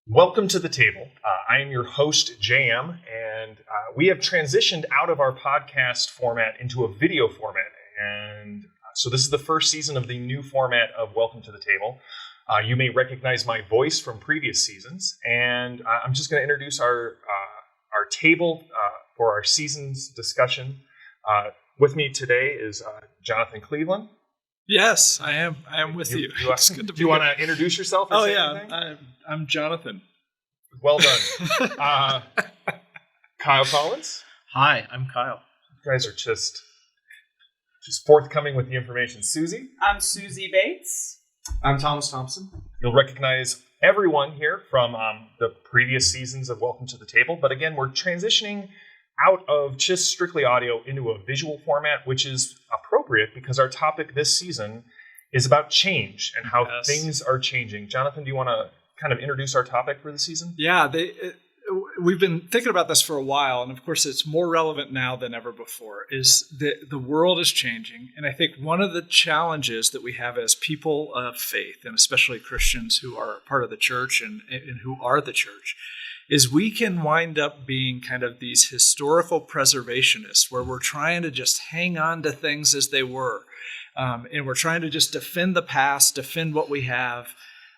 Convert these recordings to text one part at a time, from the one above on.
Welcome to the table. I am your host, JM, and we have transitioned out of our podcast format into a video format. And so this is the first season of the new format of Welcome to the Table. You may recognize my voice from previous seasons, and I'm just going to introduce our table for our season's discussion. With me today is Jonathan Cleveland. Yes, I am. I am with you. It's good to be. Do you want to introduce yourself? Or say anything? I'm Jonathan. Well done. Kyle Collins. Hi, I'm Kyle. You guys are just forthcoming with the information. Susie. I'm Susie Bates. I'm Thomas Thompson. You'll recognize everyone here from the previous seasons of Welcome to the Table, but again, we're transitioning out of just strictly audio into a visual format, which is appropriate because our topic this season is about change and how things are changing. Jonathan, do you want to kind of introduce our topic for the season? Yeah, we've been thinking about this for a while, and of course it's more relevant now than ever before, is that the world is changing. And I think one of the challenges that we have as people of faith, and especially Christians who are part of the church and who are the church, is we can wind up being kind of these historical preservationists where we're trying to just hang on to things as they were. And we're trying to just defend the past, defend what we have.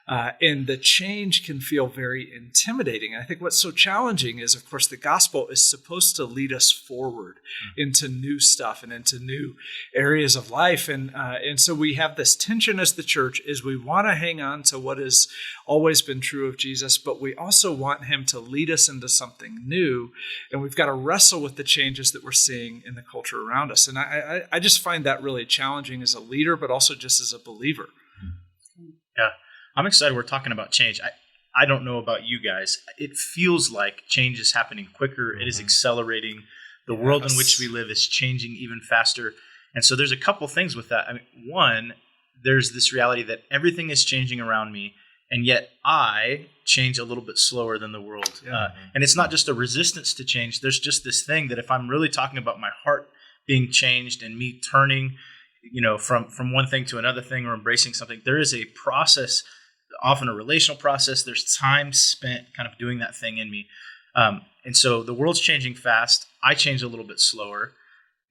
And the change can feel very intimidating. And I think what's so challenging is, of course, the gospel is supposed to lead us forward into new stuff and into new areas of life. And so we have this tension as the church is we want to hang on to what has always been true of Jesus, but we also want him to lead us into something new. And we've got to wrestle with the changes that we're seeing in the culture around us. And I just find that really challenging as a leader, but also just as a believer. Yeah. I'm excited we're talking about change. I don't know about you guys. It feels like change is happening quicker. It is accelerating. The world in which we live is changing even faster. And so there's a couple things with that. I mean, one, there's this reality that everything is changing around me, and yet I change a little bit slower than the world. And it's not just a resistance to change. There's just this thing that if I'm really talking about my heart being changed and me turning, from one thing to another thing or embracing something, there is a process, often a relational process. There's time spent kind of doing that thing in me. And so the world's changing fast. I change a little bit slower.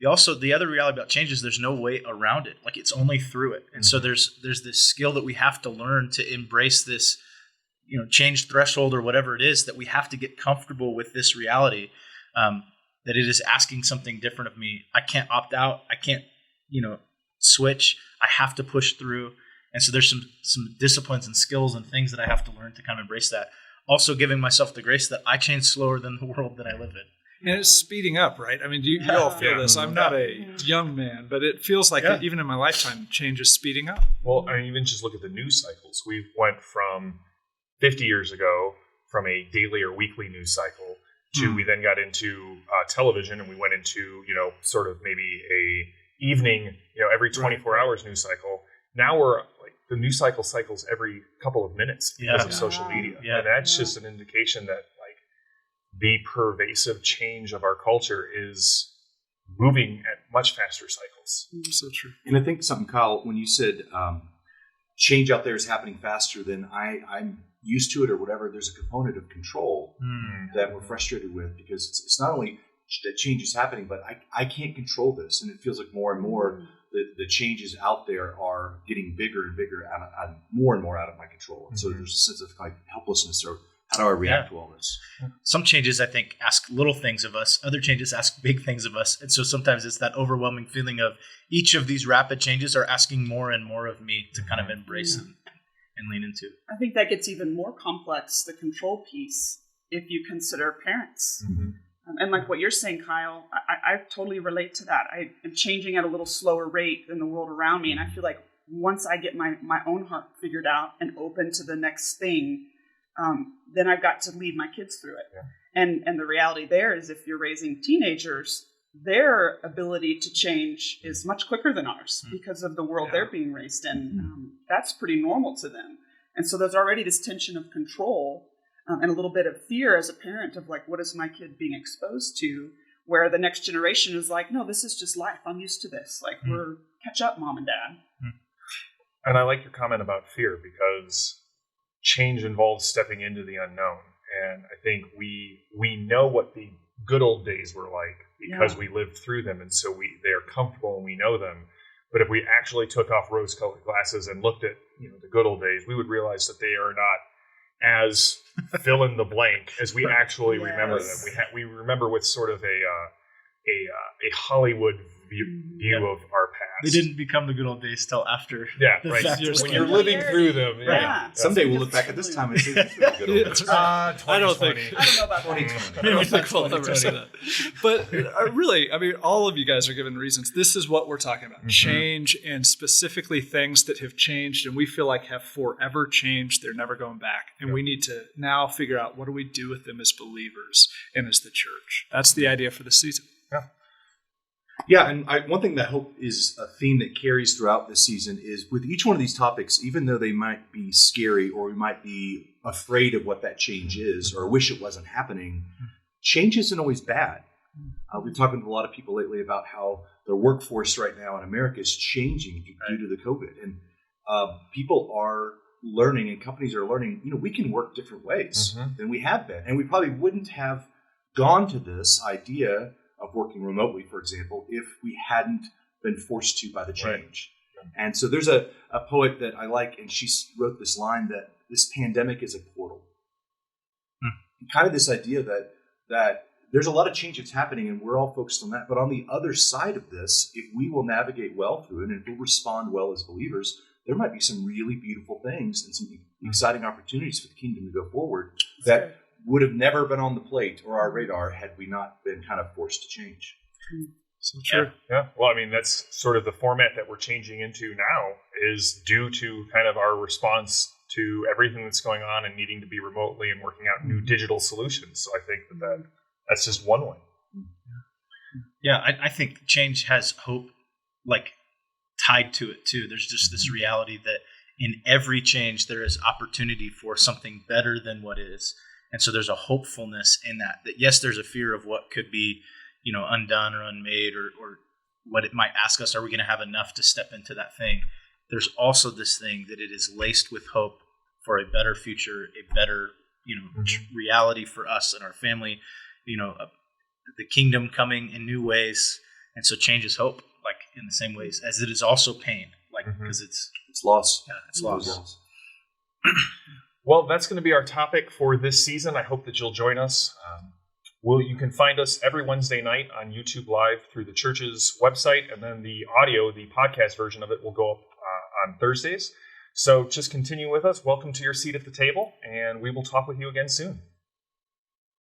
The other reality about change is there's no way around it. Like, it's only through it. And so there's this skill that we have to learn to embrace this, change threshold or whatever it is, that we have to get comfortable with this reality, that it is asking something different of me. I can't opt out. I can't, switch. I have to push through. And so there's some disciplines and skills and things that I have to learn to kind of embrace that. Also giving myself the grace that I change slower than the world that I live in. And it's speeding up, right? I mean, do you all feel this? I'm not a young man, but it feels like even in my lifetime, change is speeding up. Well, I mean, even just look at the news cycles. We went from 50 years ago from a daily or weekly news cycle to we then got into television, and we went into, sort of maybe a evening, every 24 hours news cycle. Now we're the news cycles every couple of minutes because of social media. Yeah. And that's just an indication that the pervasive change of our culture is moving at much faster cycles. So true. And I think something, Kyle, when you said change out there is happening faster than I'm used to it or whatever, there's a component of control that we're frustrated with, because it's not only that change is happening, but I can't control this. And it feels like more and more the changes out there are getting bigger and bigger and more out of my control. And so there's a sense of helplessness, or how do I react to all this? Some changes, I think, ask little things of us. Other changes ask big things of us. And so sometimes it's that overwhelming feeling of each of these rapid changes are asking more and more of me to kind of embrace and lean into. I think that gets even more complex, the control piece, if you consider parents. And like what you're saying, Kyle, I totally relate to that. I am changing at a little slower rate than the world around me. And I feel like once I get my own heart figured out and open to the next thing, then I've got to lead my kids through it. And the reality there is, if you're raising teenagers, their ability to change is much quicker than ours because of the world they're being raised in. That's pretty normal to them. And so there's already this tension of control and a little bit of fear as a parent of what is my kid being exposed to, where the next generation is like, no, this is just life. I'm used to this. We're catch up, mom and dad. And I like your comment about fear, because change involves stepping into the unknown. And I think we know what the good old days were like because we lived through them, and so they're comfortable and we know them. But if we actually took off rose-colored glasses and looked at the good old days, we would realize that they are not as fill in the blank as we actually remember them. We remember with sort of a Hollywood view of our past. They didn't become the good old days till after. Yeah, the right. fact was When you're living through them. Yeah. Someday we'll look back at this time and say, "This was a good old days." I don't think. I don't know about that. 2020. I don't think we'll ever say that. But really, I mean, all of you guys are given reasons. This is what we're talking about. Change, and specifically things that have changed and we feel like have forever changed. They're never going back. And we need to now figure out, what do we do with them as believers and as the church? That's the idea for the season. Yeah, and one thing that I hope is a theme that carries throughout this season is with each one of these topics, even though they might be scary or we might be afraid of what that change is or wish it wasn't happening, change isn't always bad. We've been talking to a lot of people lately about how the workforce right now in America is changing due to the COVID. And people are learning and companies are learning, we can work different ways than we have been. And we probably wouldn't have gone to this idea of working remotely, for example, if we hadn't been forced to by the change. Right. And so there's a poet that I like, and she wrote this line that this pandemic is a portal. Kind of this idea that there's a lot of change that's happening, and we're all focused on that. But on the other side of this, if we will navigate well through it, and if we'll respond well as believers, there might be some really beautiful things and some exciting opportunities for the kingdom to go forward that would have never been on the plate or our radar had we not been kind of forced to change. So true. Yeah. Well, I mean, that's sort of the format that we're changing into now is due to kind of our response to everything that's going on and needing to be remotely and working out new digital solutions. So I think that's just one way. Yeah, I think change has hope tied to it too. There's just this reality that in every change there is opportunity for something better than what is. And so there's a hopefulness in that yes, there's a fear of what could be, undone or unmade or what it might ask us. Are we going to have enough to step into that thing? There's also this thing that it is laced with hope for a better future, a better, reality for us and our family, the kingdom coming in new ways. And so change is hope, in the same ways as it is also pain, because it's loss. Yeah, it's loss. Well, that's going to be our topic for this season. I hope that you'll join us. You can find us every Wednesday night on YouTube Live through the church's website, and then the audio, the podcast version of it, will go up on Thursdays. So just continue with us. Welcome to your seat at the table, and we will talk with you again soon.